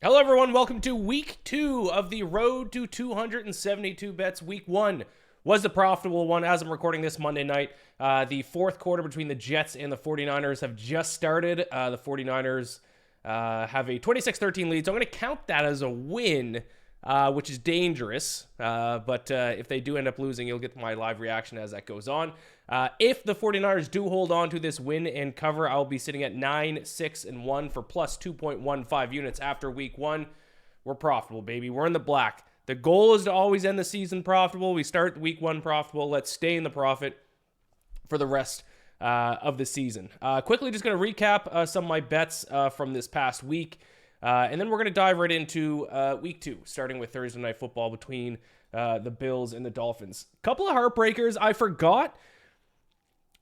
Hello, everyone. Welcome to week 2 of the road to 272 bets. Week 1 was the profitable one as I'm recording this Monday night. The fourth quarter between the Jets and the 49ers have just started. The 49ers have a 26-13 lead, so I'm going to count that as a win, which is dangerous. But if they do end up losing, you'll get my live reaction as that goes on. If the 49ers do hold on to this win and cover, I'll be sitting at 9-6-1 for plus 2.15 units after week 1. We're profitable, baby. We're in the black. The goal is to always end the season profitable. We start week 1 profitable. Let's stay in the profit for the rest of the season. Quickly, just going to recap some of my bets from this past week. And then we're going to dive right into week 2, starting with Thursday Night Football between the Bills and the Dolphins. Couple of heartbreakers. I forgot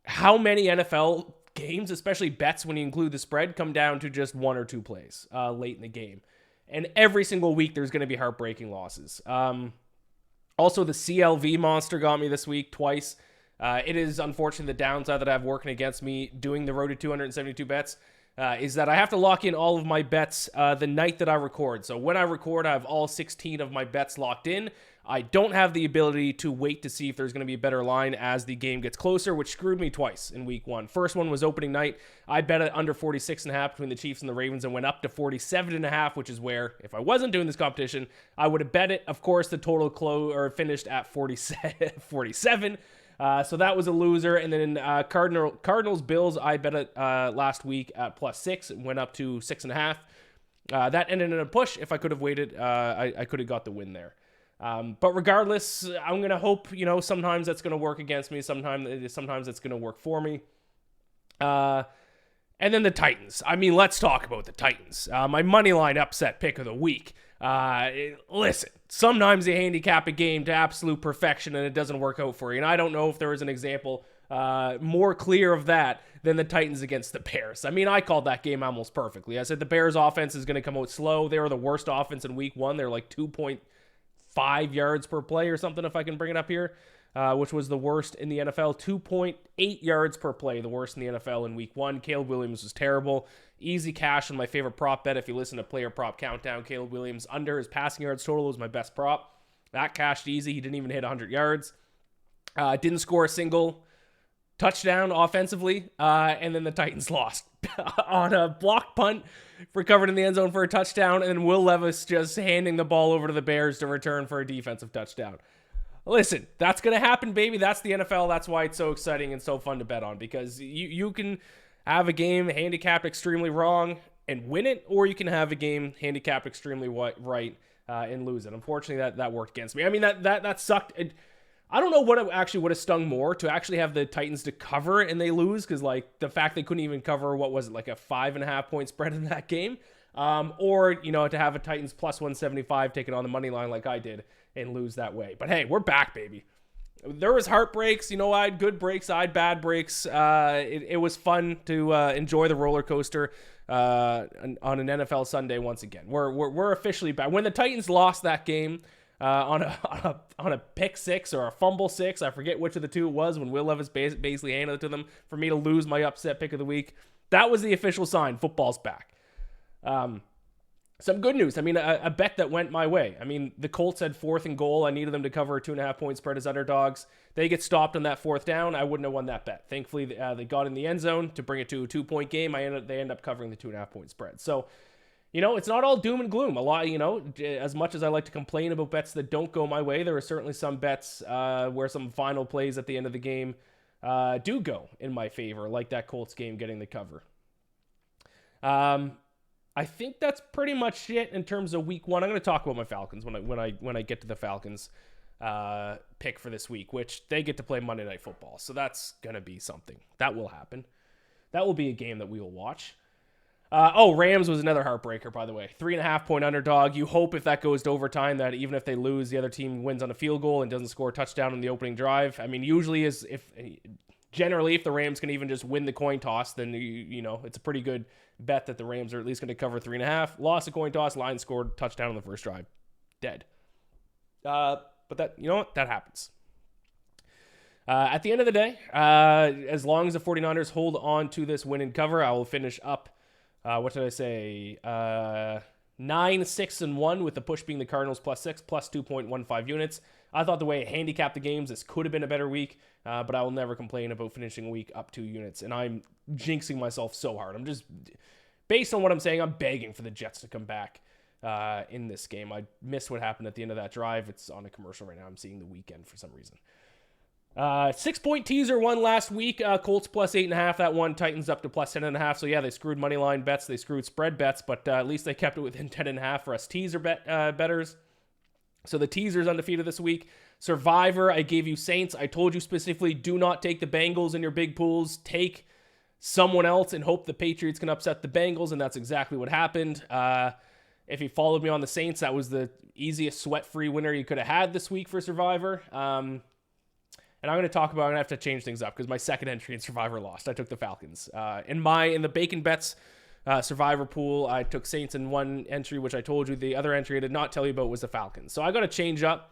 how many NFL games, especially bets when you include the spread, come down to just 1 or 2 plays late in the game. And every single week, there's going to be heartbreaking losses. Also, the CLV monster got me this week twice. It is unfortunately the downside that I have working against me doing the road to 272 bets. Is that I have to lock in all of my bets the night that I record. So when I record, I have all 16 of my bets locked in. I don't have the ability to wait to see if there's going to be a better line as the game gets closer, which screwed me twice in week 1. First one was opening night. I bet it under 46.5 between the Chiefs and the Ravens and went up to 47.5, which is where, if I wasn't doing this competition, I would have bet it. Of course, the total finished at 47. So that was a loser. And then Cardinals Bills, I bet it last week at plus 6. It went up to 6.5. That ended in a push. If I could have waited, I could have got the win there. But regardless, I'm going to hope, sometimes that's going to work against me. Sometimes it's going to work for me. And then the Titans. I mean, let's talk about the Titans. My money line upset pick of the week. Listen, sometimes you handicap a game to absolute perfection and it doesn't work out for you. And I don't know if there is an example more clear of that than the Titans against the Bears. I mean, I called that game almost perfectly. I said the Bears offense is going to come out slow. They were the worst offense in week 1. They're like 2.5 yards per play or something, if I can bring it up here, which was the worst in the NFL. 2.8 yards per play, the worst in the NFL in week 1. Caleb Williams was terrible. Easy cash on my favorite prop bet. If you listen to Player Prop Countdown, Caleb Williams under his passing yards total was my best prop. That cashed easy. He didn't even hit 100 yards. Didn't score a single touchdown offensively. And then the Titans lost on a block punt, recovered in the end zone for a touchdown, and then Will Levis just handing the ball over to the Bears to return for a defensive touchdown. Listen, that's going to happen, baby. That's the NFL. That's why it's so exciting and so fun to bet on, because you can have a game handicapped extremely wrong and win it, or you can have a game handicapped extremely right and lose it. Unfortunately, that worked against me. I mean, that sucked. I don't know what it actually would have stung more, to actually have the Titans to cover and they lose, because like the fact they couldn't even cover, what was it, like a 5.5 point spread in that game, or to have a Titans plus 175 taking on the money line like I did and lose that way. But hey, we're back, baby. There was heartbreaks. I had good breaks, I had bad breaks. It was fun to enjoy the roller coaster on an NFL Sunday once again. We're officially back. When the Titans lost that game on a pick 6 or a fumble 6, I forget which of the two it was, when Will Levis basically handed it to them for me to lose my upset pick of the week, that was the official sign. Football's back. Some good news. I mean, a bet that went my way. I mean, the Colts had 4th and goal. I needed them to cover a 2.5 point spread as underdogs. They get stopped on that 4th down. I wouldn't have won that bet. Thankfully, they got in the end zone to bring it to a 2-point game. They end up covering the 2.5 point spread. So, it's not all doom and gloom. A lot, as much as I like to complain about bets that don't go my way, there are certainly some bets where some final plays at the end of the game do go in my favor, like that Colts game getting the cover. I think that's pretty much it in terms of week 1. I'm going to talk about my Falcons when I get to the Falcons pick for this week, which they get to play Monday Night Football. So that's going to be something. That will happen. That will be a game that we will watch. Rams was another heartbreaker, by the way. 3.5 point underdog. You hope if that goes to overtime that even if they lose, the other team wins on a field goal and doesn't score a touchdown in the opening drive. I mean, usually generally if the Rams can even just win the coin toss, then it's a pretty good bet that the Rams are at least going to cover 3.5. Lost a coin toss, Lions scored touchdown on the first drive. Dead. But that that happens. At the end of the day, as long as the 49ers hold on to this win and cover, I will finish up. What did I say? 9-6-1 with the push being the Cardinals +6, plus 2.15 units. I thought the way I handicapped the games, this could have been a better week, but I will never complain about finishing a week up 2 units. And I'm jinxing myself so hard. I'm just, based on what I'm saying, I'm begging for the Jets to come back in this game. I missed what happened at the end of that drive. It's on a commercial right now. I'm seeing the weekend for some reason. 6-point teaser won last week. Colts +8.5. That one Titans up to +10.5. So yeah, they screwed money line bets. They screwed spread bets, but at least they kept it within 10.5 for us teaser betters. So the teaser's undefeated this week. Survivor, I gave you Saints. I told you specifically, do not take the Bengals in your big pools. Take someone else and hope the Patriots can upset the Bengals, and that's exactly what happened. If you followed me on the Saints, that was the easiest sweat-free winner you could have had this week for Survivor. And I'm going to talk about, I'm going to have to change things up because my second entry in Survivor lost. I took the Falcons. In the Bacon Bets Survivor pool, I took Saints in one entry, which I told you. The other entry I did not tell you about was the Falcons. So I got to change up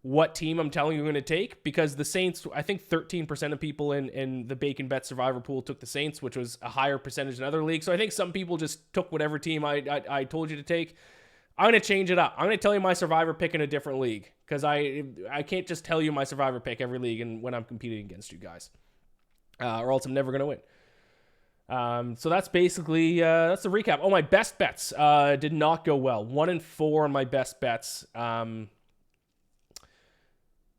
what team I'm telling you I'm going to take, because the Saints, I think 13% of people in the Bacon Bet Survivor pool took the Saints, which was a higher percentage in other leagues. So I think some people just took whatever team I told you to take. I'm going to change it up. I'm going to tell you my Survivor pick in a different league, because I can't just tell you my Survivor pick every league and when I'm competing against you guys, or else I'm never going to win. So that's basically, that's the recap. Oh, my best bets did not go well. 1-4 on my best bets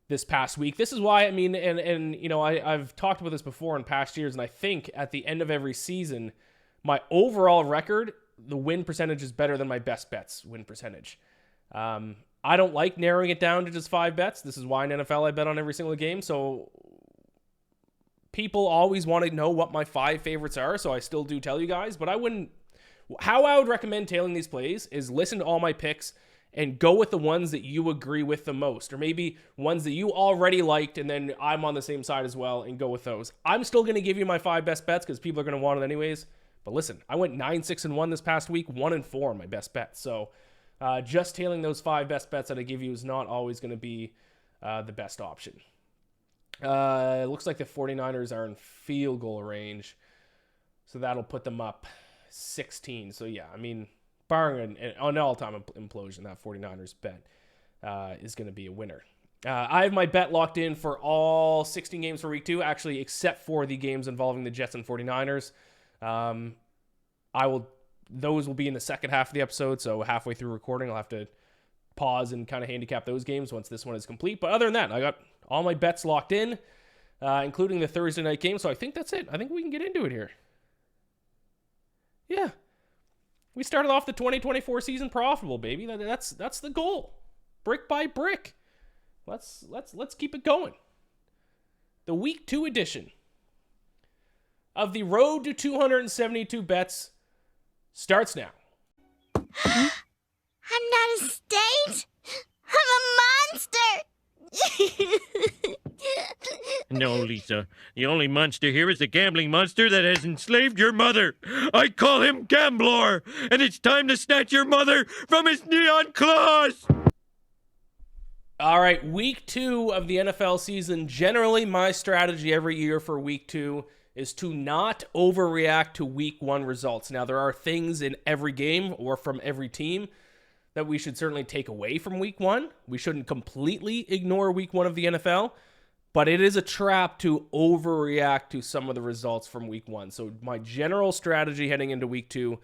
this past week. This is why, I mean, and you know, I've talked about this before in past years, and I think at the end of every season, my overall record, the win percentage is better than my best bets win percentage. I don't like narrowing it down to just 5 bets. This is why in NFL I bet on every single game. So people always want to know what my 5 favorites are, so I still do tell you guys, but how I would recommend tailing these plays is listen to all my picks and go with the ones that you agree with the most, or maybe ones that you already liked and then I'm on the same side as well, and go with those. I'm still going to give you my 5 best bets because people are going to want it anyways. But listen, I went 9-6-1 this past week, 1-4 on my best bets. So just tailing those 5 best bets that I give you is not always going to be the best option. It looks like the 49ers are in field goal range, so that'll put them up 16. So yeah, I mean, barring an all-time implosion, that 49ers bet is going to be a winner. I have my bet locked in for all 16 games for week 2, actually, except for the games involving the Jets and 49ers. Those will be in the second half of the episode, so halfway through recording, I'll have to pause and kind of handicap those games once this one is complete. But other than that, I got all my bets locked in, including the Thursday night game, so I think that's it. I think we can get into it here. Yeah. We started off the 2024 season profitable, baby. That's the goal. Brick by brick. Let's keep it going. The week 2 edition of the Road to 272 Bets starts now. I'm not a state. I'm a monster. No, Lisa. The only monster here is the gambling monster that has enslaved your mother. I call him Gambler, and it's time to snatch your mother from his neon claws. All right, week 2 of the NFL season. Generally, my strategy every year for week 2 is to not overreact to week 1 results. Now, there are things in every game or from every team that we should certainly take away from week 1. We shouldn't completely ignore week 1 of the NFL, but it is a trap to overreact to some of the results from week 1. So my general strategy heading into week 2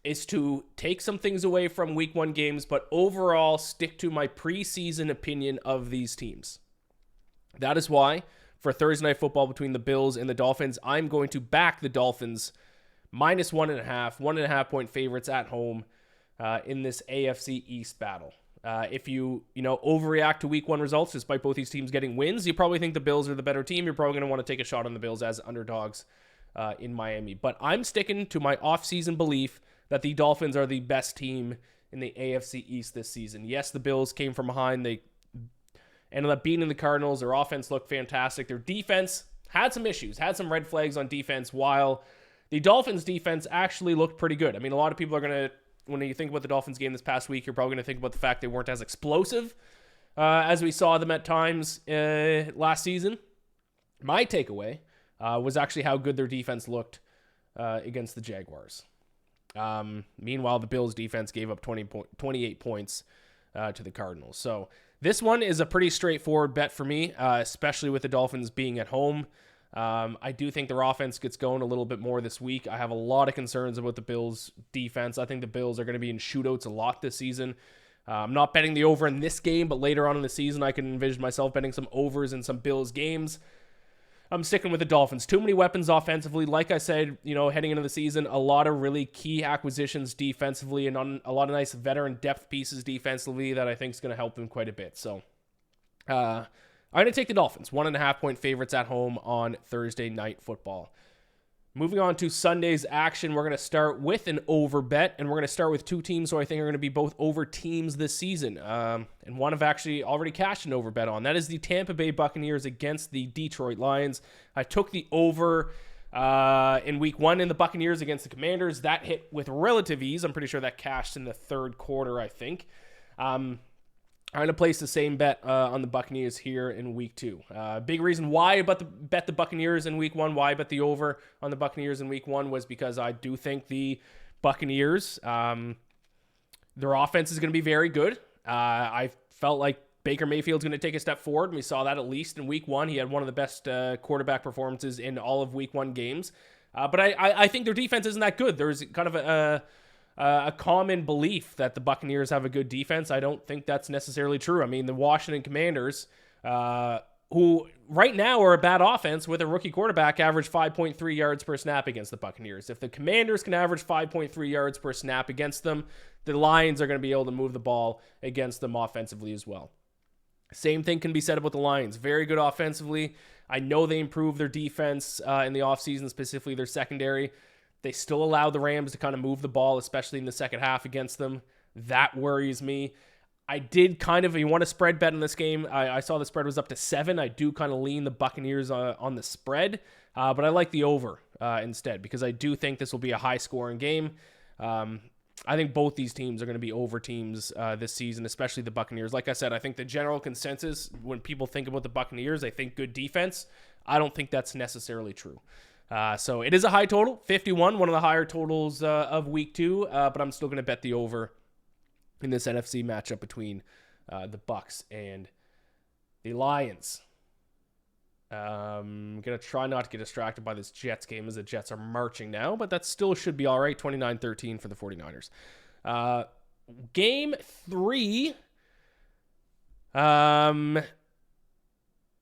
is to take some things away from week 1 games, but overall stick to my preseason opinion of these teams. That is why for Thursday Night Football between the Bills and the Dolphins, I'm going to back the Dolphins minus 1.5 point favorites at home in this AFC East battle. If you overreact to week 1 results, despite both these teams getting wins, you probably think the Bills are the better team. You're probably going to want to take a shot on the Bills as underdogs in Miami. But I'm sticking to my offseason belief that the Dolphins are the best team in the AFC East this season. Yes, the Bills came from behind. They ended up beating the Cardinals. Their offense looked fantastic. Their defense had some issues, had some red flags on defense, while the Dolphins defense actually looked pretty good. I mean, a lot of people are going to, when you think about the Dolphins game this past week, you're probably going to think about the fact they weren't as explosive as we saw them at times last season. My takeaway was actually how good their defense looked against the Jaguars. Meanwhile, the Bills defense gave up 28 points to the Cardinals. So this one is a pretty straightforward bet for me, especially with the Dolphins being at home. I do think their offense gets going a little bit more this week. I have a lot of concerns about the Bills' defense. I think the Bills are going to be in shootouts a lot this season. I'm not betting the over in this game, but later on in the season, I can envision myself betting some overs in some Bills games. I'm sticking with the Dolphins. Too many weapons offensively. Like I said, heading into the season, a lot of really key acquisitions defensively and a lot of nice veteran depth pieces defensively that I think is going to help them quite a bit. So I'm going to take the Dolphins. 1.5 point favorites at home on Thursday Night Football. Moving on to Sunday's action, we're going to start with an over bet, and we're going to start with two teams who I think are going to be both over teams this season, and one I've actually already cashed an over bet on. That is the Tampa Bay Buccaneers against the Detroit Lions. I took the over in week 1 in the Buccaneers against the Commanders. That hit with relative ease. I'm pretty sure that cashed in the third quarter, I think. I'm going to place the same bet on the Buccaneers here in week 2. Big reason why I bet the Buccaneers in week 1, why I bet the over on the Buccaneers in week 1 was because I do think the Buccaneers, their offense is going to be very good. I felt like Baker Mayfield's going to take a step forward, and we saw that at least in week 1. He had one of the best quarterback performances in all of week 1 games. But I think their defense isn't that good. There's kind of a common belief that the Buccaneers have a good defense. I don't think that's necessarily true. I mean, the Washington Commanders, who right now are a bad offense with a rookie quarterback, average 5.3 yards per snap against the Buccaneers. If the Commanders can average 5.3 yards per snap against them, the Lions are going to be able to move the ball against them offensively as well. Same thing can be said about the Lions. Very good offensively. I know they improved their defense in the offseason, specifically their secondary. They still allowed the Rams to kind of move the ball, especially in the second half against them. That worries me. I did kind of, if you want to spread bet in this game, I saw the spread was up to 7. I do kind of lean the Buccaneers on the spread, but I like the over instead because I do think this will be a high-scoring game. I think both these teams are going to be over teams this season, especially the Buccaneers. Like I said, I think the general consensus when people think about the Buccaneers, they think good defense. I don't think that's necessarily true. So it is a high total, 51, one of the higher totals of week 2, but I'm still going to bet the over in this NFC matchup between the Bucs and the Lions. I'm going to try not to get distracted by this Jets game as the Jets are marching now, but that still should be all right, 29-13 for the 49ers. Game 3, I'm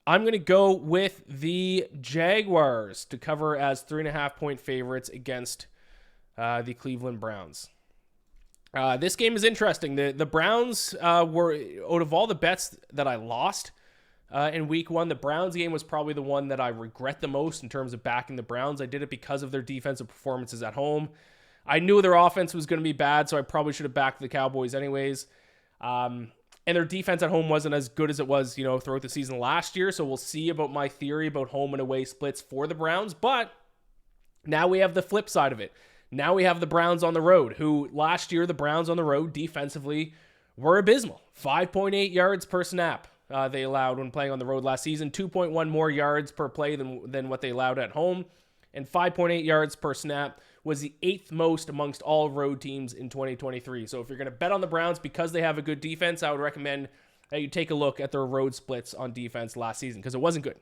going to go with the Jaguars to cover as 3.5 point favorites against the Cleveland Browns. This game is interesting. The Browns were, out of all the bets that I lost in week 1, the Browns game was probably the one that I regret the most in terms of backing the Browns. I did it because of their defensive performances at home. I knew their offense was going to be bad, so I probably should have backed the Cowboys anyways. And their defense at home wasn't as good as it was, throughout the season last year. So we'll see about my theory about home and away splits for the Browns. But now we have the flip side of it. Now we have the Browns on the road, who last year the Browns on the road defensively were abysmal. 5.8 yards per snap they allowed when playing on the road last season. 2.1 more yards per play than what they allowed at home. And 5.8 yards per snap was the 8th most amongst all road teams in 2023. So if you're going to bet on the Browns because they have a good defense, I would recommend that you take a look at their road splits on defense last season because it wasn't good.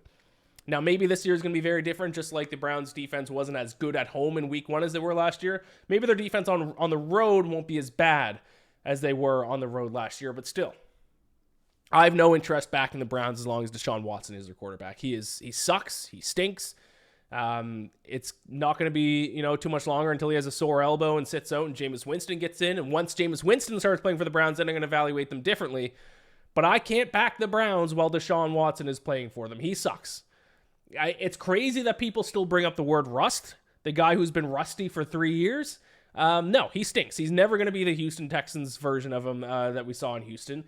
Now, maybe this year is going to be very different, just like the Browns' defense wasn't as good at home in week 1 as they were last year. Maybe their defense on the road won't be as bad as they were on the road last year, but still. I have no interest backing the Browns as long as Deshaun Watson is their quarterback. He sucks. He stinks. It's not going to be, too much longer until he has a sore elbow and sits out and Jameis Winston gets in. And once Jameis Winston starts playing for the Browns, then I'm going to evaluate them differently. But I can't back the Browns while Deshaun Watson is playing for them. He sucks. It's crazy that people still bring up the word rust, the guy who's been rusty for 3 years. No, he stinks. He's never going to be the Houston Texans version of him that we saw in Houston.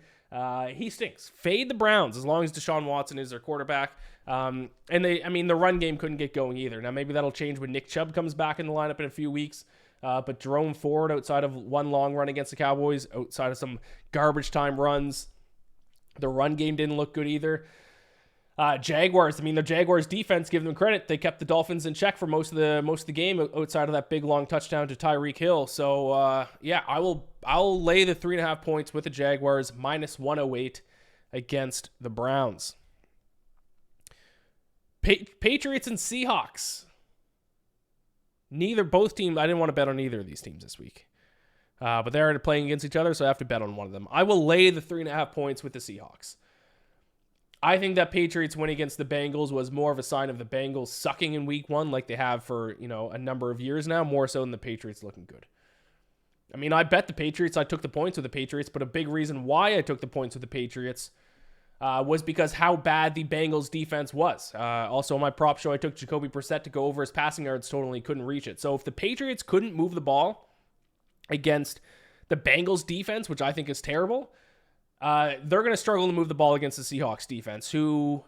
He stinks. Fade the Browns as long as Deshaun Watson is their quarterback. And the run game couldn't get going either. Now, maybe that'll change when Nick Chubb comes back in the lineup in a few weeks. But Jerome Ford, outside of one long run against the Cowboys, outside of some garbage time runs, the run game didn't look good either. Jaguars. I mean, the Jaguars defense, give them credit. They kept the Dolphins in check for most of the game outside of that big long touchdown to Tyreek Hill. So yeah, I'll lay the 3.5 points with the Jaguars minus 108 against the Browns. Patriots and Seahawks. Both teams. I didn't want to bet on either of these teams this week, but they're playing against each other, so I have to bet on one of them. I will lay the 3.5 points with the Seahawks. I think that Patriots win against the Bengals was more of a sign of the Bengals sucking in week 1 like they have for, a number of years now, more so than the Patriots looking good. I mean, I bet the Patriots. I took the points with the Patriots, but a big reason why I took the points with the Patriots was because how bad the Bengals defense was. Also, on my prop show, I took Jacoby Brissett to go over his passing yards total, and he couldn't reach it. So if the Patriots couldn't move the ball against the Bengals defense, which I think is terrible, they're going to struggle to move the ball against the Seahawks defense, who,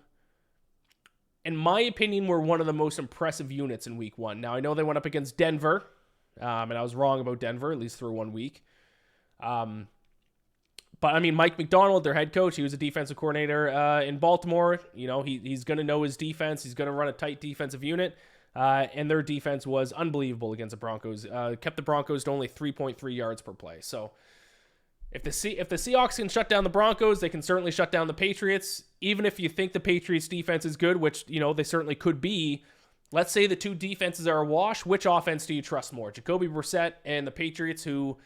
in my opinion, were one of the most impressive units in week 1. Now, I know they went up against Denver, and I was wrong about Denver, at least through 1 week. But, I mean, Mike McDonald, their head coach, he was a defensive coordinator in Baltimore. He's going to know his defense. He's going to run a tight defensive unit. And their defense was unbelievable against the Broncos. Kept the Broncos to only 3.3 yards per play. So, if the Seahawks can shut down the Broncos, they can certainly shut down the Patriots. Even if you think the Patriots defense is good, which, they certainly could be, let's say the two defenses are a wash, which offense do you trust more? Jacoby Brissett and the Patriots, who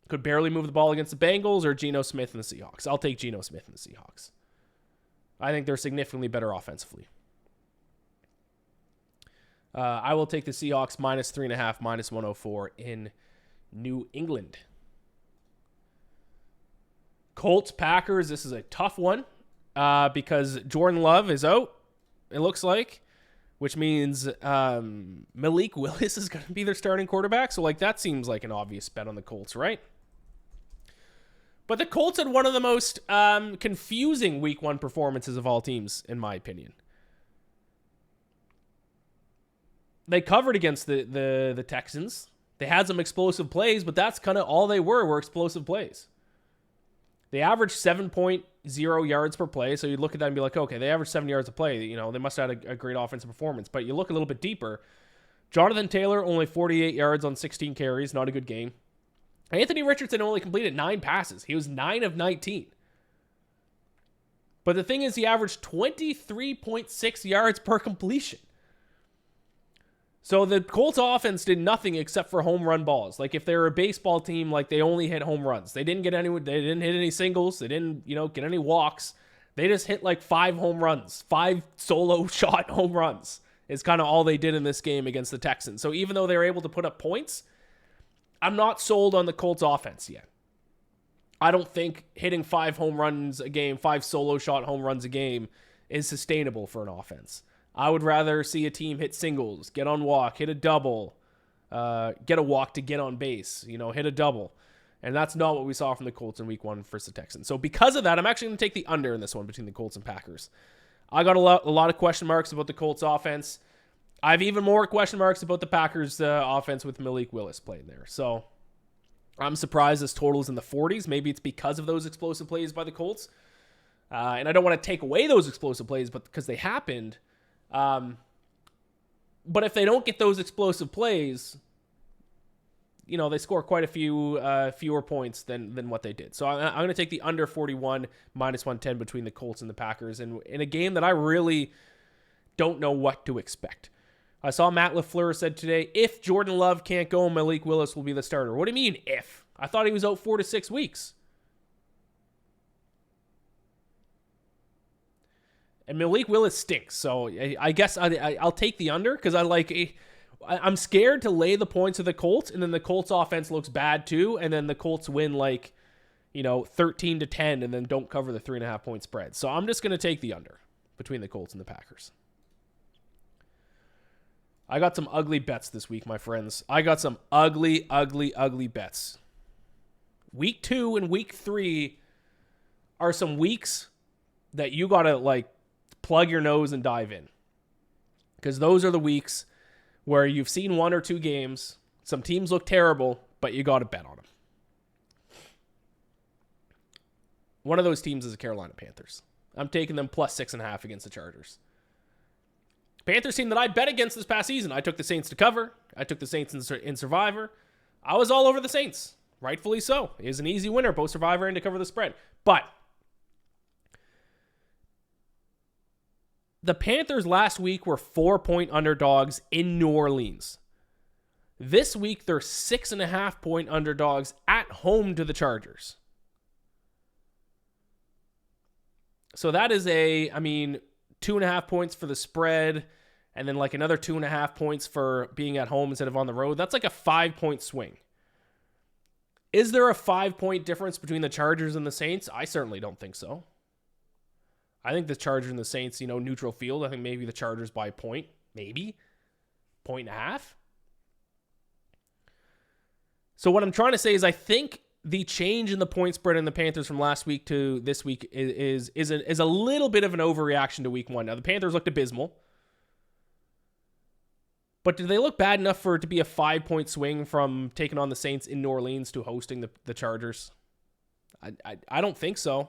could barely move the ball against the Bengals, or Geno Smith and the Seahawks? I'll take Geno Smith and the Seahawks. I think they're significantly better offensively. I will take the Seahawks minus 3.5, minus 104 in New England. Colts, Packers, this is a tough one because Jordan Love is out, it looks like, which means Malik Willis is going to be their starting quarterback. So, that seems like an obvious bet on the Colts, right? But the Colts had one of the most confusing week 1 performances of all teams, in my opinion. They covered against the Texans. They had some explosive plays, but that's kind of all they were explosive plays. They averaged 7.0 yards per play, so you'd look at that and be like, okay, they averaged 7 yards a play. They must have had a great offensive performance. But you look a little bit deeper. Jonathan Taylor, only 48 yards on 16 carries, not a good game. Anthony Richardson only completed 9 passes. He was 9 of 19. But the thing is, he averaged 23.6 yards per completion. So the Colts offense did nothing except for home run balls. If they were a baseball team, they only hit home runs. They didn't hit any singles. They didn't, get any walks. They just hit 5 home runs, 5 solo shot home runs is kind of all they did in this game against the Texans. So even though they were able to put up points, I'm not sold on the Colts offense yet. I don't think hitting 5 home runs a game, 5 solo shot home runs a game is sustainable for an offense. I would rather see a team hit singles, get on walk, hit a double, get a walk to get on base, hit a double. And that's not what we saw from the Colts in week 1 versus the Texans. So because of that, I'm actually going to take the under in this one between the Colts and Packers. I got a lot of question marks about the Colts offense. I have even more question marks about the Packers offense with Malik Willis playing there. So I'm surprised this total is in the 40s. Maybe it's because of those explosive plays by the Colts. And I don't want to take away those explosive plays, but because they happened. But if they don't get those explosive plays, they score quite a few fewer points than what they did. So I'm going to take the under 41, minus 110 between the Colts and the Packers, and in a game that I really don't know what to expect. I saw Matt LaFleur said today, if Jordan Love can't go, Malik Willis will be the starter. What do you mean, if? I thought he was out 4 to 6 weeks. And Malik Willis stinks, so I guess I'll take the under because I'm scared to lay the points of the Colts, and then the Colts offense looks bad too, and then the Colts win 13 to 10, and then don't cover the 3.5 point spread. So I'm just going to take the under between the Colts and the Packers. I got some ugly bets this week, my friends. I got some ugly bets. Week 2 and week 3 are some weeks that you got to plug your nose and dive in. Because those are the weeks where you've seen 1 or 2 games, some teams look terrible, but you got to bet on them. One of those teams is the Carolina Panthers. I'm taking them plus 6.5 against the Chargers. Panthers team that I bet against this past season. I took the Saints to cover. I took the Saints in Survivor. I was all over the Saints. Rightfully so. It is an easy winner, both Survivor and to cover the spread. But the Panthers last week were 4-point underdogs in New Orleans. This week, they're 6.5-point underdogs at home to the Chargers. So that is 2.5 points for the spread, and then like another 2.5 points for being at home instead of on the road. That's like a 5-point swing. Is there a 5-point difference between the Chargers and the Saints? I certainly don't think so. I think the Chargers and the Saints, neutral field. I think maybe the Chargers by a point, maybe 1.5. So what I'm trying to say is I think the change in the point spread in the Panthers from last week to this week is a little bit of an overreaction to week 1. Now, the Panthers looked abysmal. But did they look bad enough for it to be a 5-point swing from taking on the Saints in New Orleans to hosting the Chargers? I don't think so.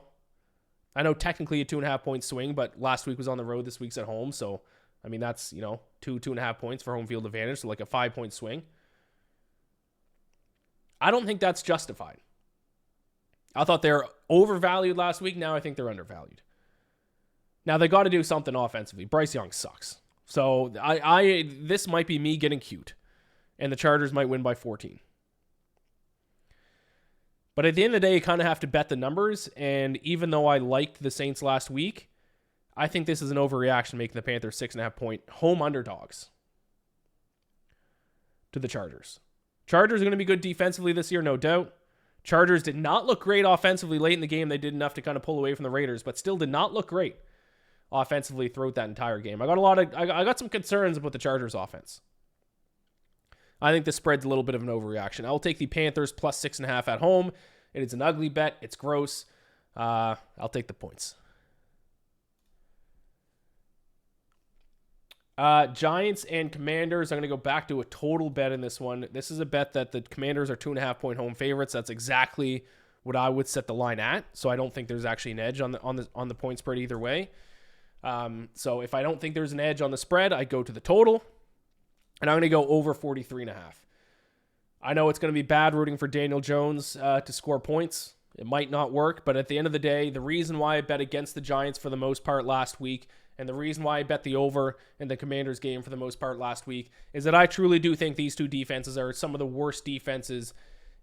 I know technically a 2.5-point swing, but last week was on the road. This week's at home. So, that's, 2.5 points for home field advantage. So like a 5-point swing. I don't think that's justified. I thought they were overvalued last week. Now I think they're undervalued. Now they got to do something offensively. Bryce Young sucks. So this might be me getting cute, and the Chargers might win by 14. But at the end of the day, you kind of have to bet the numbers, and even though I liked the Saints last week, I think this is an overreaction making the Panthers 6.5-point home underdogs to the Chargers. Chargers are going to be good defensively this year, no doubt. Chargers did not look great offensively late in the game. They did enough to kind of pull away from the Raiders, but still did not look great offensively throughout that entire game. I got some concerns about the Chargers offense. I think the spread's a little bit of an overreaction. I will take the Panthers plus 6.5 at home. It is an ugly bet. It's gross. I'll take the points. Giants and Commanders. I'm going to go back to a total bet in this one. This is a bet that the Commanders are 2.5-point home favorites. That's exactly what I would set the line at. So I don't think there's actually an edge on the point spread either way. So if I don't think there's an edge on the spread, I go to the total, and I'm going to go over 43.5. I know it's going to be bad rooting for Daniel Jones to score points. It might not work, but at the end of the day, the reason why I bet against the Giants for the most part last week, and the reason why I bet the over in the Commanders game for the most part last week, is that I truly do think these two defenses are some of the worst defenses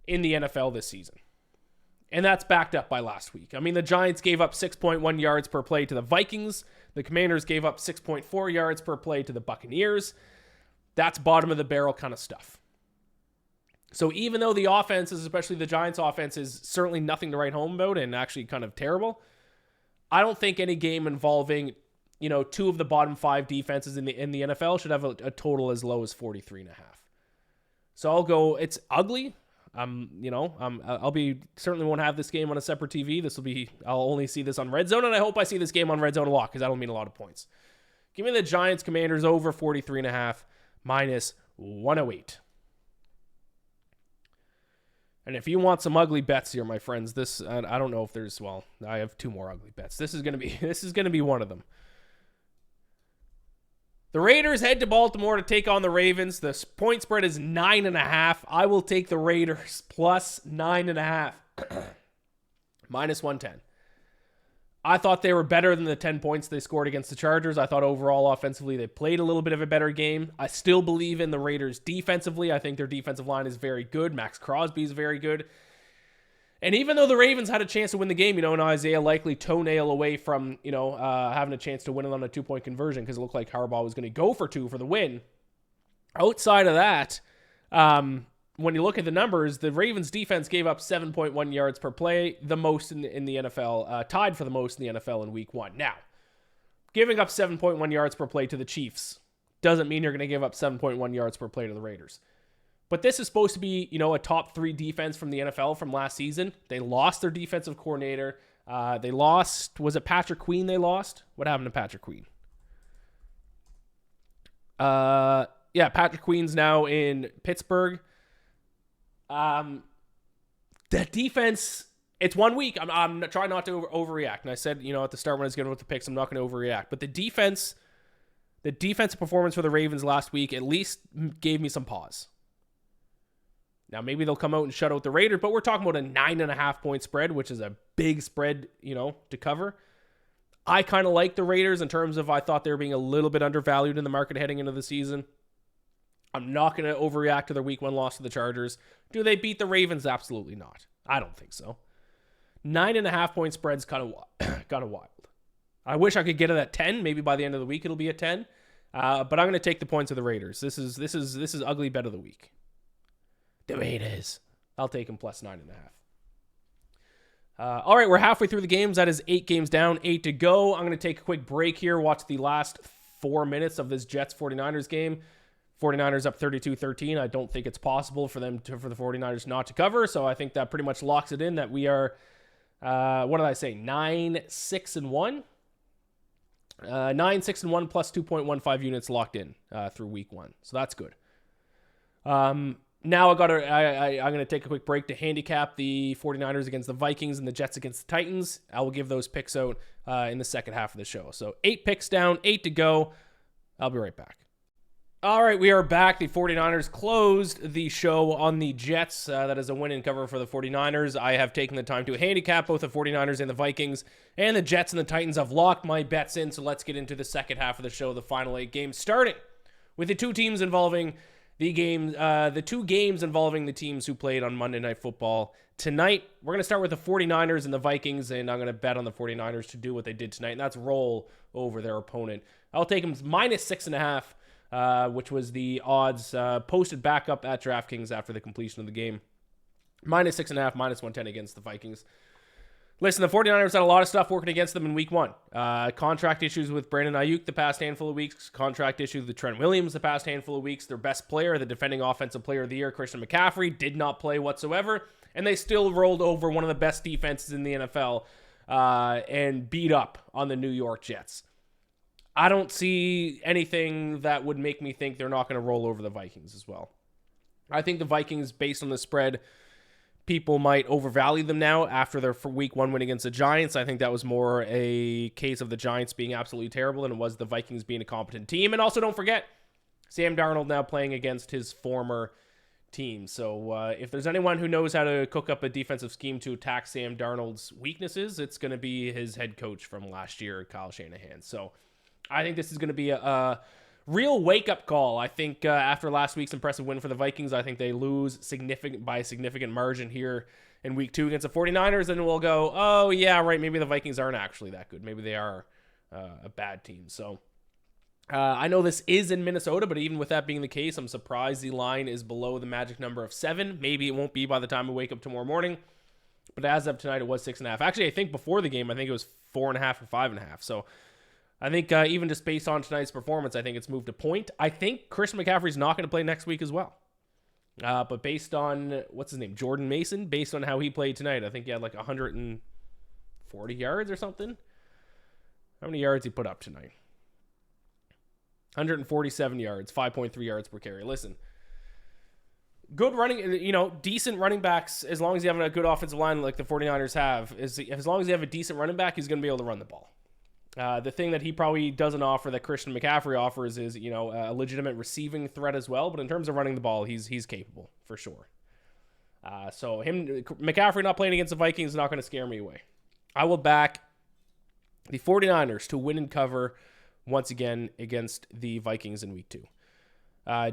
in the NFL this season. And that's backed up by last week. The Giants gave up 6.1 yards per play to the Vikings. The Commanders gave up 6.4 yards per play to the Buccaneers. That's bottom of the barrel kind of stuff. So even though the offenses, especially the Giants offense, is certainly nothing to write home about and actually kind of terrible, I don't think any game involving, two of the bottom 5 defenses in the NFL should have a total as low as 43.5. So I'll go, it's ugly. I'll be certainly won't have this game on a separate TV. I'll only see this on Red Zone, and I hope I see this game on Red Zone a lot because that'll mean a lot of points. Give me the Giants Commanders over 43.5 minus 108. And if you want some ugly bets here, my friends, I don't know if there's, I have 2 more ugly bets. This is going to be one of them. The Raiders head to Baltimore to take on the Ravens. The point spread is 9.5. I will take the Raiders plus 9.5. Minus 110. I thought they were better than the 10 points they scored against the Chargers. I thought overall offensively they played a little bit of a better game. I still believe in the Raiders defensively. I think their defensive line is very good. Max Crosby is very good. And even though the Ravens had a chance to win the game, and Isaiah likely toenail away from, having a chance to win it on a 2-point conversion because it looked like Harbaugh was going to go for 2 for the win. Outside of that, when you look at the numbers, the Ravens defense gave up 7.1 yards per play, the most in the NFL, tied for the most in the NFL in week 1. Now, giving up 7.1 yards per play to the Chiefs doesn't mean you're going to give up 7.1 yards per play to the Raiders. But this is supposed to be, a top 3 defense from the NFL from last season. They lost their defensive coordinator. They lost, was it Patrick Queen they lost? What happened to Patrick Queen? Patrick Queen's now in Pittsburgh. That defense It's 1 week. I'm trying not to overreact. And I said, at the start when I was getting with the picks, I'm not going to overreact. But the defensive performance for the Ravens last week at least gave me some pause. Now, maybe they'll come out and shut out the Raiders, but we're talking about a 9.5-point spread, which is a big spread, to cover. I kind of like the Raiders in terms of I thought they were being a little bit undervalued in the market heading into the season. I'm not going to overreact to their week 1 loss to the Chargers. Do they beat the Ravens? Absolutely not. I don't think so. 9.5-point spread's kind of wild. I wish I could get it at 10. Maybe by the end of the week it'll be at 10. But I'm going to take the points of the Raiders. This is ugly bet of the week. The Raiders. I'll take them plus 9.5. All right, we're halfway through the games. That is 8 games down, 8 to go. I'm going to take a quick break here, watch the last 4 minutes of this Jets-49ers game. 49ers up 32-13. I don't think it's possible for the 49ers not to cover, so I think that pretty much locks it in that we are, 9-6-1? 9-6-1 plus 2.15 units locked in through week 1. So that's good. Now I'm going to take a quick break to handicap the 49ers against the Vikings and the Jets against the Titans. I will give those picks out in the second half of the show. So 8 picks down, 8 to go. I'll be right back. All right, we are back. The 49ers closed the show on the Jets. That is a win and cover for the 49ers. I have taken the time to handicap both the 49ers and the Vikings, and the Jets and the Titans. I've locked my bets in, so let's get into the second half of the show, the final 8 games, starting with the 2 teams involving the two games involving the teams who played on Monday Night Football tonight. We're going to start with the 49ers and the Vikings, and I'm going to bet on the 49ers to do what they did tonight, and that's roll over their opponent. I'll take them minus 6.5. Which was the odds posted back up at DraftKings after the completion of the game. Minus 6.5, minus 110 against the Vikings. Listen, the 49ers had a lot of stuff working against them in week 1. Contract issues with Brandon Ayuk the past handful of weeks. Contract issues with Trent Williams the past handful of weeks. Their best player, the defending offensive player of the year, Christian McCaffrey, did not play whatsoever. And they still rolled over one of the best defenses in the NFL and beat up on the New York Jets. I don't see anything that would make me think they're not going to roll over the Vikings as well. I think the Vikings, based on the spread, people might overvalue them now after their week 1 win against the Giants. I think that was more a case of the Giants being absolutely terrible than it was the Vikings being a competent team. And also don't forget, Sam Darnold now playing against his former team. So if there's anyone who knows how to cook up a defensive scheme to attack Sam Darnold's weaknesses, it's going to be his head coach from last year, Kyle Shanahan. So I think this is going to be a real wake-up call. I think after last week's impressive win for the Vikings, I think they lose by a significant margin here in week 2 against the 49ers, and we'll go, oh, yeah, right, maybe the Vikings aren't actually that good. Maybe they are a bad team. So I know this is in Minnesota, but even with that being the case, I'm surprised the line is below the magic number of 7. Maybe it won't be by the time we wake up tomorrow morning, but as of tonight, it was 6.5. Actually, I think before the game, I think it was 4.5 or 5.5. So I think even just based on tonight's performance, I think it's moved a point. I think Christian McCaffrey's not going to play next week as well. But based on, what's his name, Jordan Mason, based on how he played tonight, I think he had like 140 yards or something. How many yards he put up tonight? 147 yards, 5.3 yards per carry. Listen, good running, decent running backs, as long as you have a good offensive line like the 49ers have, as long as you have a decent running back, he's going to be able to run the ball. The thing that he probably doesn't offer that Christian McCaffrey offers is, a legitimate receiving threat as well. But in terms of running the ball, he's capable for sure. So McCaffrey not playing against the Vikings is not going to scare me away. I will back the 49ers to win and cover once again against the Vikings in week 2.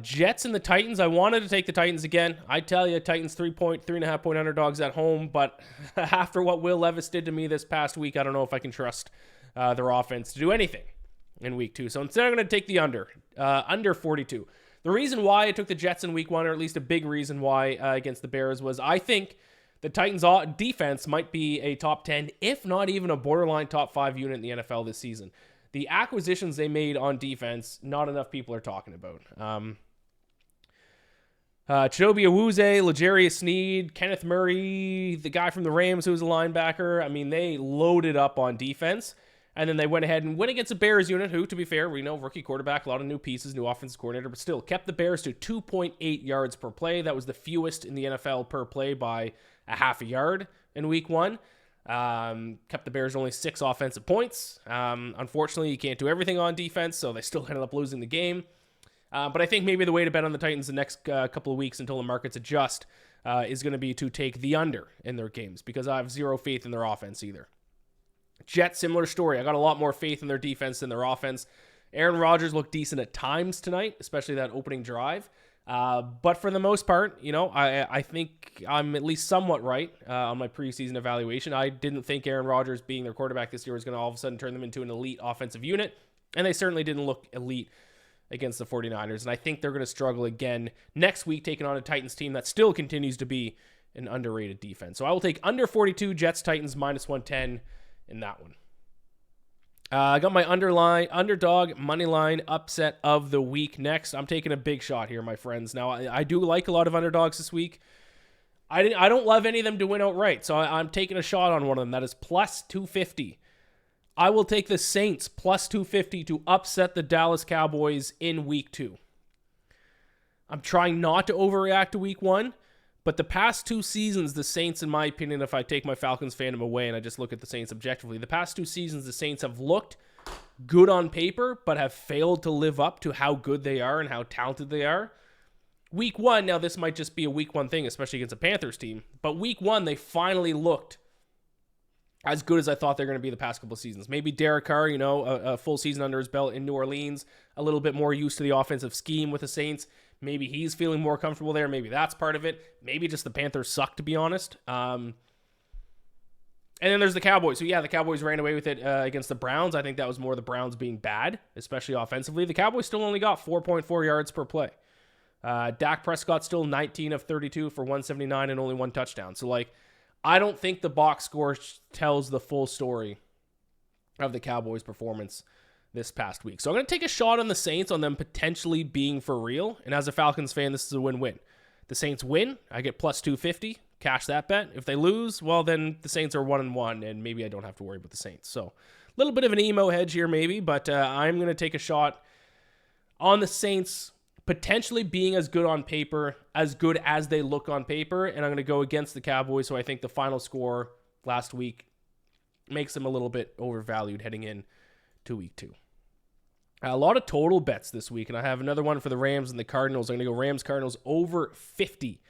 Jets and the Titans. I wanted to take the Titans again. I tell you, Titans 3.5 point underdogs at home. But after what Will Levis did to me this past week, I don't know if I can trust their offense to do anything in week 2. So instead, I'm going to take the under 42. The reason why I took the Jets in week 1, or at least a big reason why against the Bears, was I think the Titans' defense might be a top 10, if not even a borderline top 5 unit in the NFL this season. The acquisitions they made on defense, not enough people are talking about. Chidobe Awuzie, L'Jarius Sneed, Kenneth Murray, the guy from the Rams who was a linebacker. I mean, they loaded up on defense. And then they went ahead and went against the Bears unit, who, to be fair, we know rookie quarterback, a lot of new pieces, new offensive coordinator, but still kept the Bears to 2.8 yards per play. That was the fewest in the NFL per play by a half a yard, in week 1. Kept the Bears only 6 offensive points. Unfortunately, you can't do everything on defense, so they still ended up losing the game. But I think maybe the way to bet on the Titans the next couple of weeks until the markets adjust is going to be to take the under in their games, because I have zero faith in their offense either. Jets, similar story. I got a lot more faith in their defense than their offense. Aaron Rodgers looked decent at times tonight, especially that opening drive. But for the most part, I think I'm at least somewhat right on my preseason evaluation. I didn't think Aaron Rodgers being their quarterback this year was going to all of a sudden turn them into an elite offensive unit, and they certainly didn't look elite against the 49ers, and I think they're going to struggle again next week taking on a Titans team that still continues to be an underrated defense. So I will take under 42, Jets-Titans -110 in that one. I got my underdog money line upset of the week next. I'm taking a big shot here, my friends. Now, I do like a lot of underdogs this week. I don't love any of them to win outright, so I'm taking a shot on one of them. That is +250. I will take the Saints +250 to upset the Dallas Cowboys in week 2. I'm trying not to overreact to week 1, but the past 2 seasons, the Saints, in my opinion, if I take my Falcons fandom away and I just look at the Saints objectively, the past 2 seasons, the Saints have looked good on paper, but have failed to live up to how good they are and how talented they are. Week 1, now this might just be a week 1 thing, especially against a Panthers team, but week 1, they finally looked as good as I thought they're going to be the past couple of seasons. Maybe Derek Carr, a full season under his belt in New Orleans, a little bit more used to the offensive scheme with the Saints. Maybe he's feeling more comfortable there. Maybe that's part of it. Maybe just the Panthers suck, to be honest. And then there's the Cowboys. So, yeah, the Cowboys ran away with it against the Browns. I think that was more the Browns being bad, especially offensively. The Cowboys still only got 4.4 yards per play. Dak Prescott still 19 of 32 for 179 and only 1 touchdown. So, I don't think the box score tells the full story of the Cowboys' performance this past week. So I'm going to take a shot on the Saints, on them potentially being for real. And as a Falcons fan, this is a win-win. The Saints win, I get +250, cash that bet. If they lose, well, then the Saints are 1-1, and maybe I don't have to worry about the Saints. So a little bit of an emo hedge here maybe, but I'm going to take a shot on the Saints potentially being as good on paper, as good as they look on paper, and I'm going to go against the Cowboys, so I think the final score last week makes them a little bit overvalued heading in to week 2. A lot of total bets this week, and I have another one for the Rams and the Cardinals. I'm going to go Rams-Cardinals over 50.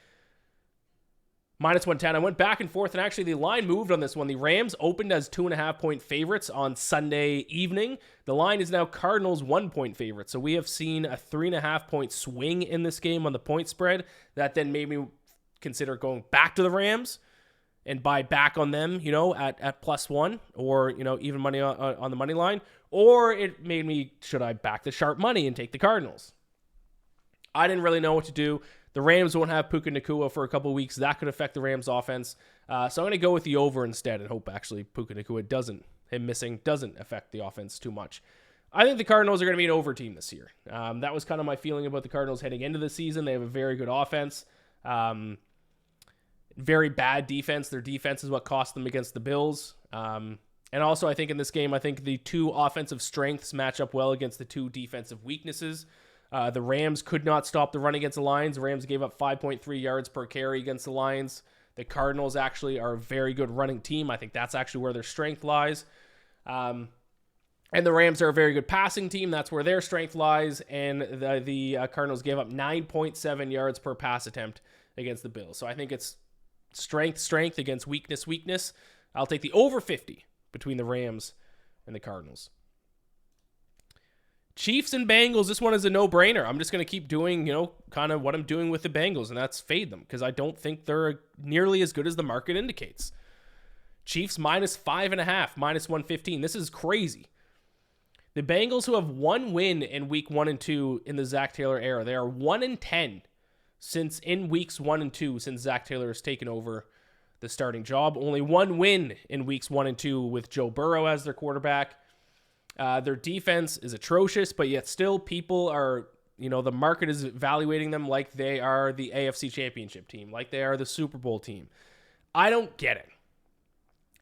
-110. I went back and forth, and actually the line moved on this one. The Rams opened as 2.5-point favorites on Sunday evening. The line is now Cardinals 1-point favorites. So we have seen a 3.5-point swing in this game on the point spread. That then made me consider going back to the Rams and buy back on them, at +1, or, even money on the money line. Or it made me, should I back the sharp money and take the Cardinals? I didn't really know what to do. The Rams won't have Puka Nacua for a couple of weeks. That could affect the Rams offense. So I'm going to go with the over instead and hope actually Puka Nacua doesn't affect the offense too much. I think the Cardinals are going to be an over team this year. That was kind of my feeling about the Cardinals heading into the season. They have a very good offense. Very bad defense. Their defense is what cost them against the Bills. And also I think in this game, I think the 2 offensive strengths match up well against the 2 defensive weaknesses. The Rams could not stop the run against the Lions. The Rams gave up 5.3 yards per carry against the Lions. The Cardinals actually are a very good running team. I think that's actually where their strength lies. And the Rams are a very good passing team. That's where their strength lies. And the Cardinals gave up 9.7 yards per pass attempt against the Bills. So I think it's strength against weakness. I'll take the over 50 between the Rams and the Cardinals. Chiefs and Bengals, this one is a no-brainer. I'm just going to keep doing, kind of what I'm doing with the Bengals, and that's fade them, because I don't think they're nearly as good as the market indicates. Chiefs -5.5, -115. This is crazy. The Bengals, who have 1 win in week 1 and 2 in the Zach Taylor era, they are 1-10 since in weeks 1 and 2 since Zach Taylor has taken over the starting job. Only 1 win in weeks 1 and 2 with Joe Burrow as their quarterback. Their defense is atrocious, but yet still people are, the market is evaluating them like they are the AFC Championship team, like they are the Super Bowl team. I don't get it.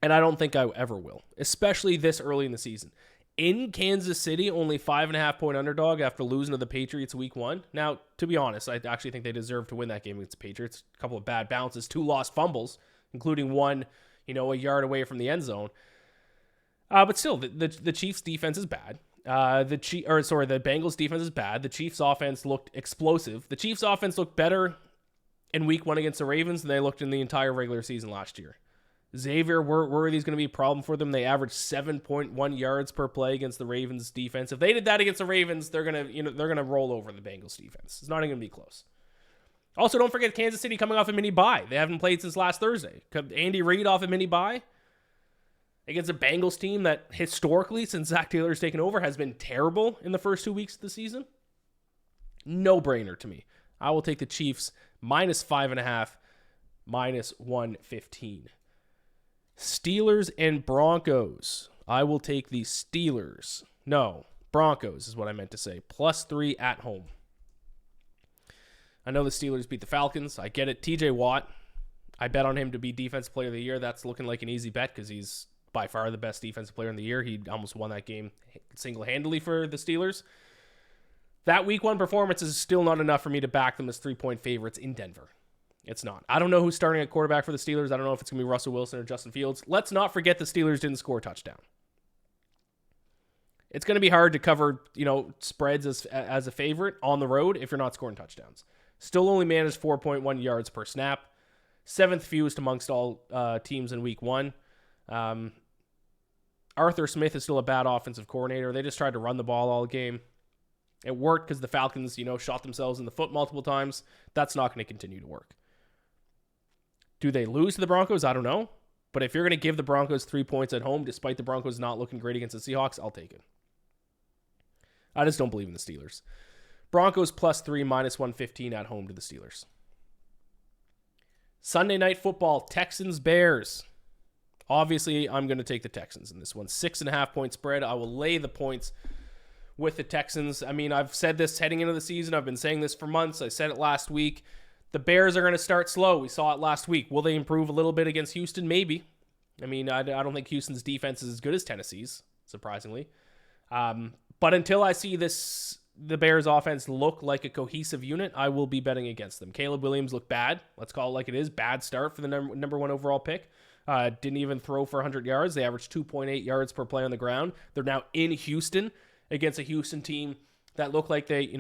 And I don't think I ever will, especially this early in the season. In Kansas City, only 5.5-point underdog after losing to the Patriots week 1. Now, to be honest, I actually think they deserve to win that game against the Patriots. A couple of bad bounces, 2 lost fumbles, including one a yard away from the end zone. But still, the Chiefs' defense is bad. The Bengals' defense is bad. The Chiefs' offense looked explosive. The Chiefs' offense looked better in week 1 against the Ravens than they looked in the entire regular season last year. Xavier Worthy's going to be a problem for them. They averaged 7.1 yards per play against the Ravens' defense. If they did that against the Ravens, they're gonna roll over the Bengals' defense. It's not even going to be close. Also, don't forget Kansas City coming off a mini bye. They haven't played since last Thursday. Andy Reid off a mini bye against a Bengals team that historically, since Zach Taylor's taken over, has been terrible in the first 2 weeks of the season. No-brainer to me. I will take the Chiefs -5.5, -115. Steelers and Broncos. I will take the Steelers. No, Broncos is what I meant to say. +3 at home. I know the Steelers beat the Falcons. I get it. TJ Watt, I bet on him to be Defensive Player of the Year. That's looking like an easy bet because he's by far the best defensive player in the year. He almost won that game single-handedly for the Steelers. That week 1 performance is still not enough for me to back them as 3-point favorites in Denver. It's not. I don't know who's starting at quarterback for the Steelers. I don't know if it's going to be Russell Wilson or Justin Fields. Let's not forget the Steelers didn't score a touchdown. It's going to be hard to cover, spreads as a favorite on the road if you're not scoring touchdowns. Still only managed 4.1 yards per snap. 7th fewest amongst all teams in week 1. Arthur Smith is still a bad offensive coordinator. They just tried to run the ball all game. It worked because the Falcons, shot themselves in the foot multiple times. That's not going to continue to work. Do they lose to the Broncos? I don't know. But if you're going to give the Broncos 3 points at home, despite the Broncos not looking great against the Seahawks, I'll take it. I just don't believe in the Steelers. Broncos +3, -115 at home to the Steelers. Sunday Night Football, Texans-Bears. Obviously, I'm going to take the Texans in this one. 6.5-point spread. I will lay the points with the Texans. I mean, I've said this heading into the season. I've been saying this for months. I said it last week. The Bears are going to start slow. We saw it last week. Will they improve a little bit against Houston? Maybe. I mean, I don't think Houston's defense is as good as Tennessee's, surprisingly. But until I see the Bears offense look like a cohesive unit, I will be betting against them. Caleb Williams looked bad. Let's call it like it is. Bad start for the number 1 overall pick. Didn't even throw for 100 yards. They averaged 2.8 yards per play on the ground. They're now in Houston against a Houston team that looked like they,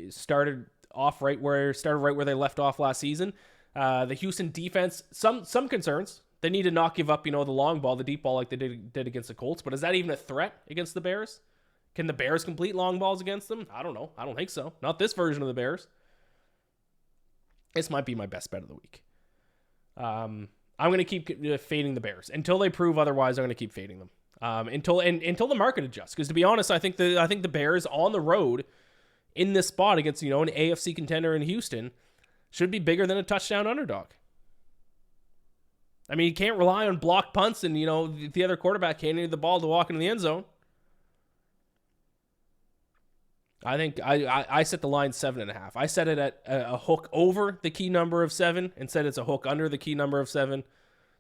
started right where they left off last season. The Houston defense, some concerns. They need to not give up, the long ball, the deep ball like they did against the Colts. But is that even a threat against the Bears? Can the Bears complete long balls against them? I don't know. I don't think so. Not this version of the Bears. This might be my best bet of the week. I'm going to keep fading the Bears until they prove otherwise. I'm going to keep fading them until the market adjusts. Because to be honest, I think the Bears on the road in this spot against an AFC contender in Houston should be bigger than a touchdown underdog. I mean, you can't rely on blocked punts and the other quarterback handing the ball to walk into the end zone. I think I set the line 7.5. I set it at a hook over the key number of 7 and said it's a hook under the key number of 7.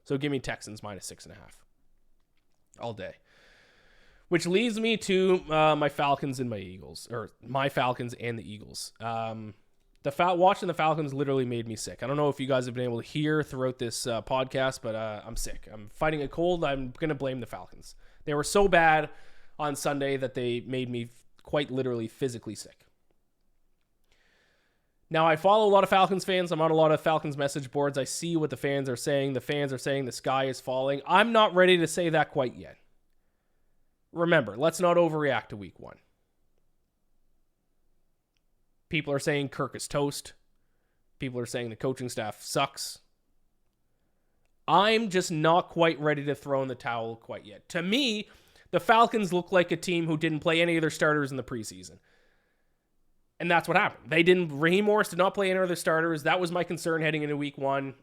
So give me Texans -6.5 all day. Which leads me to my Falcons and my Eagles, or my Falcons and the Eagles. Watching the Falcons literally made me sick. I don't know if you guys have been able to hear throughout this podcast, but I'm sick. I'm fighting a cold. I'm going to blame the Falcons. They were so bad on Sunday that they made me quite literally physically sick. Now, I follow a lot of Falcons fans. I'm on a lot of Falcons message boards. I see what the fans are saying. The fans are saying the sky is falling. I'm not ready to say that quite yet. Remember, let's not overreact to week 1. People are saying Kirk is toast. People are saying the coaching staff sucks. I'm just not quite ready to throw in the towel quite yet. To me, the Falcons look like a team who didn't play any of their starters in the preseason. And that's what happened. Raheem Morris did not play any of their starters. That was my concern heading into week 1.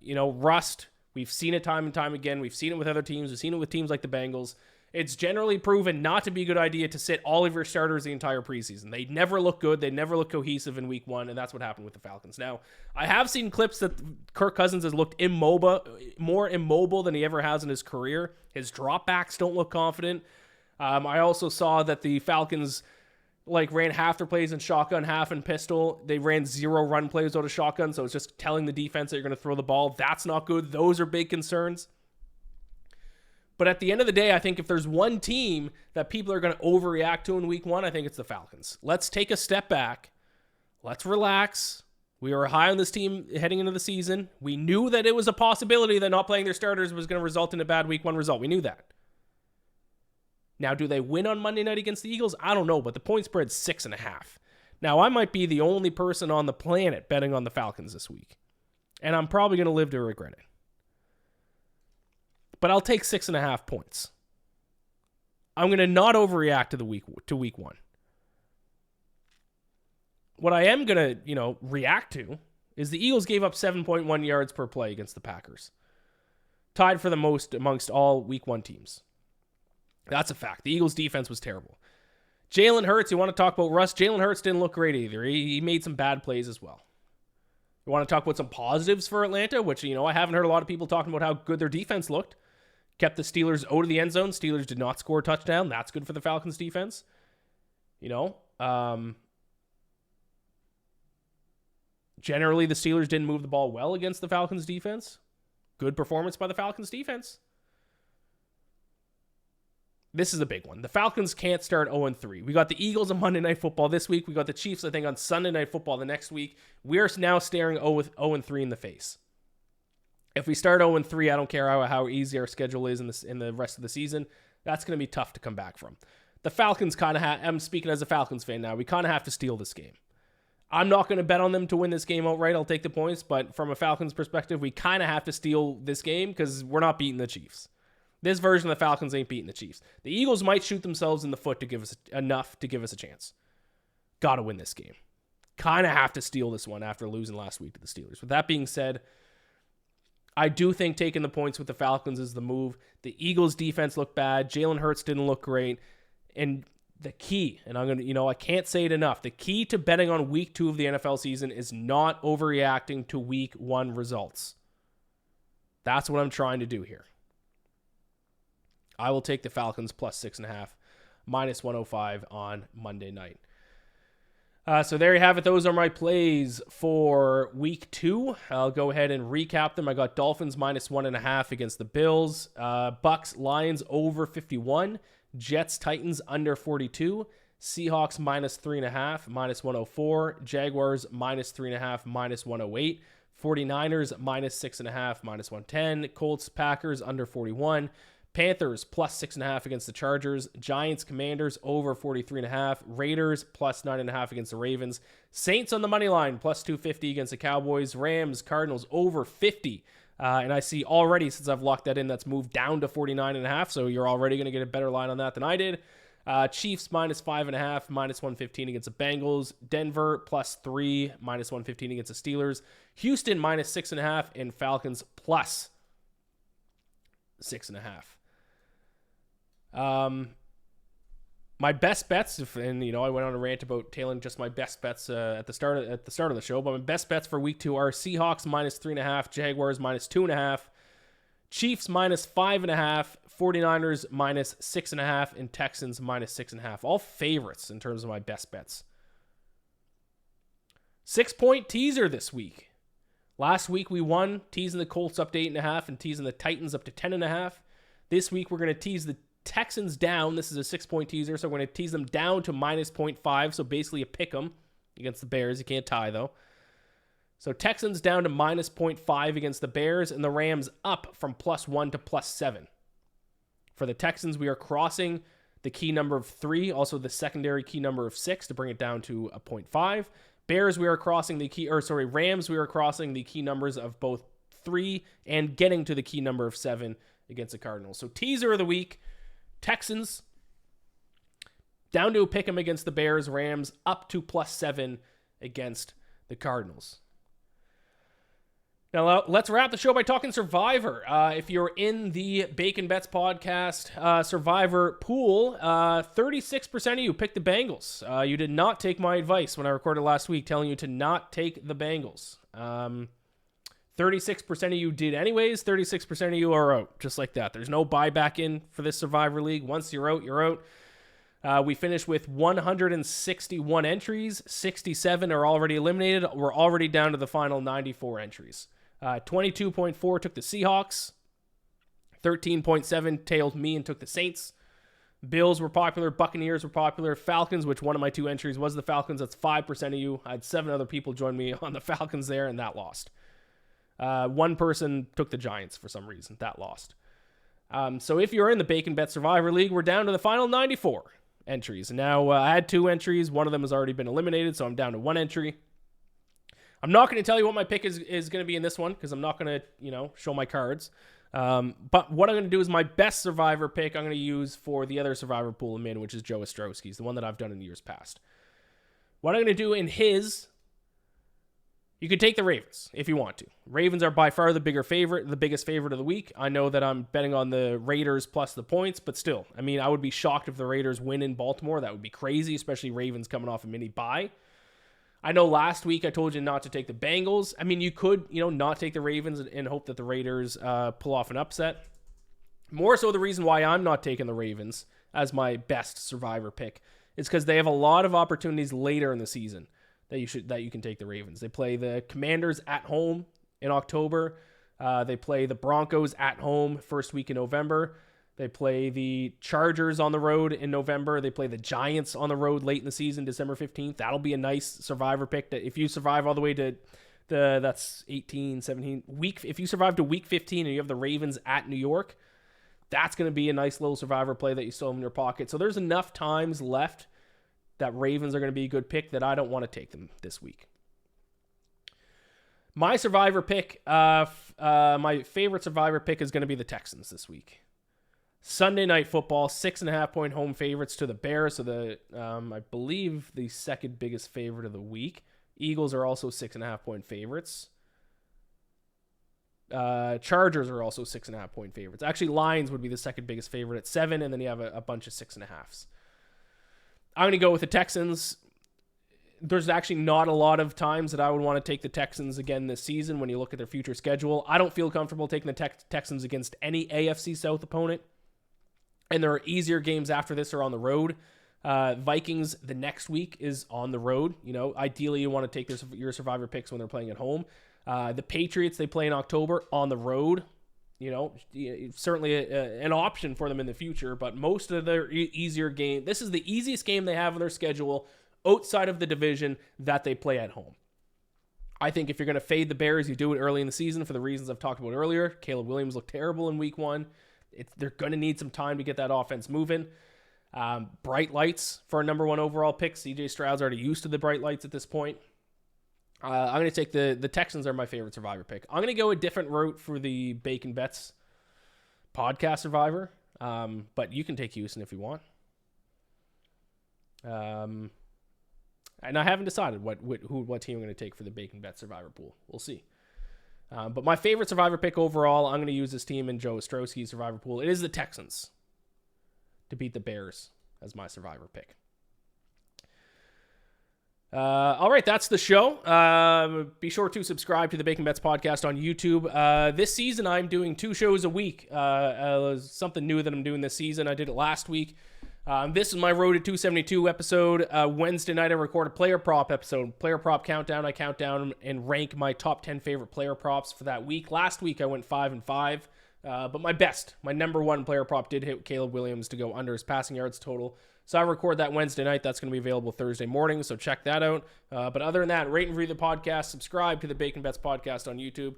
Rust, we've seen it time and time again. We've seen it with other teams. We've seen it with teams like the Bengals. It's generally proven not to be a good idea to sit all of your starters the entire preseason. They never look good. They never look cohesive in week 1, and that's what happened with the Falcons. Now, I have seen clips that Kirk Cousins has looked more immobile than he ever has in his career. His dropbacks don't look confident. I also saw that the Falcons ran half their plays in shotgun, half in pistol. They ran 0 run plays out of shotgun, so it's just telling the defense that you're going to throw the ball. That's not good. Those are big concerns. But at the end of the day, I think if there's one team that people are going to overreact to in week 1, I think it's the Falcons. Let's take a step back. Let's relax. We were high on this team heading into the season. We knew that it was a possibility that not playing their starters was going to result in a bad week 1 result. We knew that. Now, do they win on Monday night against the Eagles? I don't know, but the point spread's 6.5. Now, I might be the only person on the planet betting on the Falcons this week, and I'm probably going to live to regret it. But I'll take 6.5 points. I'm going to not overreact to week 1. What I am going to, react to is the Eagles gave up 7.1 yards per play against the Packers. Tied for the most amongst all week 1 teams. That's a fact. The Eagles defense was terrible. Jalen Hurts, you want to talk about Russ? Jalen Hurts didn't look great either. He made some bad plays as well. You want to talk about some positives for Atlanta, which, I haven't heard a lot of people talking about how good their defense looked. Kept the Steelers out of the end zone. Steelers did not score a touchdown. That's good for the Falcons defense. Generally, the Steelers didn't move the ball well against the Falcons defense. Good performance by the Falcons defense. This is a big one. The Falcons can't start 0-3. We got the Eagles on Monday Night Football this week. We got the Chiefs, I think, on Sunday Night Football the next week. We're now staring 0-3 in the face. If we start 0-3, I don't care how easy our schedule is in the rest of the season. That's going to be tough to come back from. The Falcons kind of I'm speaking as a Falcons fan now. We kind of have to steal this game. I'm not going to bet on them to win this game outright. I'll take the points, but from a Falcons perspective, we kind of have to steal this game because we're not beating the Chiefs. This version of the Falcons ain't beating the Chiefs. The Eagles might shoot themselves in the foot to give us enough to give us a chance. Got to win this game. Kind of have to steal this one after losing last week to the Steelers. With that being said, I do think taking the points with the Falcons is the move. The Eagles defense looked bad. Jalen Hurts didn't look great. And the key, and I'm going to, I can't say it enough. The key to betting on week 2 of the NFL season is not overreacting to week 1 results. That's what I'm trying to do here. I will take the Falcons plus 6.5, minus 105 on Monday night. So there you have it. Those are my plays for week 2. I'll go ahead and recap them. I got Dolphins minus 1.5 against the Bills. Bucks, Lions over 51. Jets, Titans under 42. Seahawks minus 3.5, minus 104. Jaguars minus 3.5, minus 108. 49ers minus 6.5, minus 110. Colts, Packers under 41. Panthers plus 6.5 against the Chargers. Giants, Commanders over 43.5. Raiders plus 9.5 against the Ravens. Saints on the money line plus 250 against the Cowboys. Rams, Cardinals over 50. And I see already, since I've locked that in, that's moved down to 49.5. So you're already going to get a better line on that than I did. Chiefs minus 5.5, minus 115 against the Bengals. Denver plus 3, minus 115 against the Steelers. Houston minus 6.5, and Falcons plus 6.5. My best bets, and I went on a rant about tailing just my best bets at the start of the show, but my best bets for week 2 are Seahawks minus 3.5, Jaguars minus 2.5, Chiefs minus 5.5, 49ers minus 6.5, and Texans minus 6.5. All favorites in terms of my best bets. 6-point teaser this week. Last week we won, teasing the Colts up to 8.5 and teasing the Titans up to 10.5. This week we're going to tease the Texans down. This is a 6-point teaser, so we're going to tease them down to minus 0.5, so basically a pick 'em against the Bears. You can't tie, though. So Texans down to minus 0.5 against the Bears, and the Rams up from +1 to +7. For the Texans, we are crossing the key number of 3, also the secondary key number of 6 to bring it down to a 0.5. Rams, we are crossing the key numbers of both 3 and getting to the key number of 7 against the Cardinals. So teaser of the week, Texans down to a pick 'em against the Bears. Rams up to +7 against the Cardinals. Now, let's wrap the show by talking Survivor. If you're in the Bacon Bets podcast Survivor pool, 36% of you picked the Bengals. You did not take my advice when I recorded last week telling you to not take the Bengals. 36% of you did anyways. 36% of you are out, just like that. There's no buyback in for this Survivor League. Once you're out, you're out. We finished with 161 entries. 67 are already eliminated. We're already down to the final 94 entries. 22.4 took the Seahawks. 13.7 tailed me and took the Saints. Bills were popular. Buccaneers were popular. Falcons, which one of my 2 entries was the Falcons. That's 5% of you. I had 7 other people join me on the Falcons there, and that lost. One person took the Giants for some reason. That lost. So if you're in the Bacon Bet Survivor League, we're down to the final 94 entries. Now, I had 2 entries. One of them has already been eliminated, so I'm down to 1 entry. I'm not going to tell you what my pick is going to be in this one because I'm not going to, show my cards. But what I'm going to do is my best Survivor pick I'm going to use for the other Survivor pool I'm in, which is Joe Ostrowski's, the one that I've done in years past. What I'm going to do in his, you could take the Ravens if you want to. Ravens are by far the biggest favorite of the week. I know that I'm betting on the Raiders plus the points, but still, I would be shocked if the Raiders win in Baltimore. That would be crazy, especially Ravens coming off a mini bye. I know last week I told you not to take the Bengals. You could, not take the Ravens and hope that the Raiders pull off an upset. More so the reason why I'm not taking the Ravens as my best Survivor pick is because they have a lot of opportunities later in the season that you can take the Ravens. They play the Commanders at home in October. They play the Broncos at home first week in November. They play the Chargers on the road in November. They play the Giants on the road late in the season, December 15th. That'll be a nice Survivor pick. That if you survive all the way to that's 18, 17 week. If you survive to week 15 and you have the Ravens at New York, that's going to be a nice little Survivor play that you still have in your pocket. So there's enough times left that Ravens are going to be a good pick that I don't want to take them this week. My Survivor pick, my favorite Survivor pick is going to be the Texans this week. Sunday Night Football, 6.5-point home favorites to the Bears. So I believe the second biggest favorite of the week. Eagles are also 6.5-point favorites. Chargers are also 6.5-point favorites. Actually, Lions would be the second biggest favorite at 7, and then you have a bunch of 6.5s. I'm going to go with the Texans. There's actually not a lot of times that I would want to take the Texans again this season when you look at their future schedule. I don't feel comfortable taking the Texans against any AFC South opponent. And there are easier games after this are on the road. Vikings the next week is on the road. Ideally you want to take your Survivor picks when they're playing at home. The Patriots, they play in October on the road. Certainly an option for them in the future, but most of their easier game, this is the easiest game they have on their schedule outside of the division that they play at home. I think if you're going to fade the Bears, you do it early in the season for the reasons I've talked about earlier. Caleb Williams looked terrible in week 1. They're going to need some time to get that offense moving. Bright lights for a number 1 overall pick. CJ Stroud's already used to the bright lights at this point. I'm going to take the Texans are my favorite Survivor pick. I'm going to go a different route for the Bacon Bets podcast Survivor, but you can take Houston if you want. And I haven't decided what team I'm going to take for the Bacon Bet Survivor pool. We'll see. But my favorite Survivor pick overall, I'm going to use this team in Joe Ostrowski's Survivor pool. It is the Texans to beat the Bears as my Survivor pick. All right, that's the show. Be sure to subscribe to the Bacon Bets podcast on YouTube. This season, I'm doing 2 shows a week. Something new that I'm doing this season. I did it last week. This is my Road to 272 episode. Wednesday night, I record a player prop episode. Player prop countdown. I count down and rank my top 10 favorite player props for that week. Last week, I went 5-5. But my number 1 player prop did hit Caleb Williams to go under his passing yards total. So I record that Wednesday night. That's going to be available Thursday morning, so check that out. But other than that, rate and review the podcast. Subscribe to the Bacon Bets podcast on YouTube.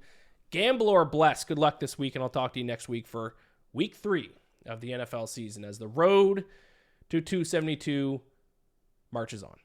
Gamble or bless. Good luck this week, and I'll talk to you next week for week 3 of the NFL season as the road to 272 marches on.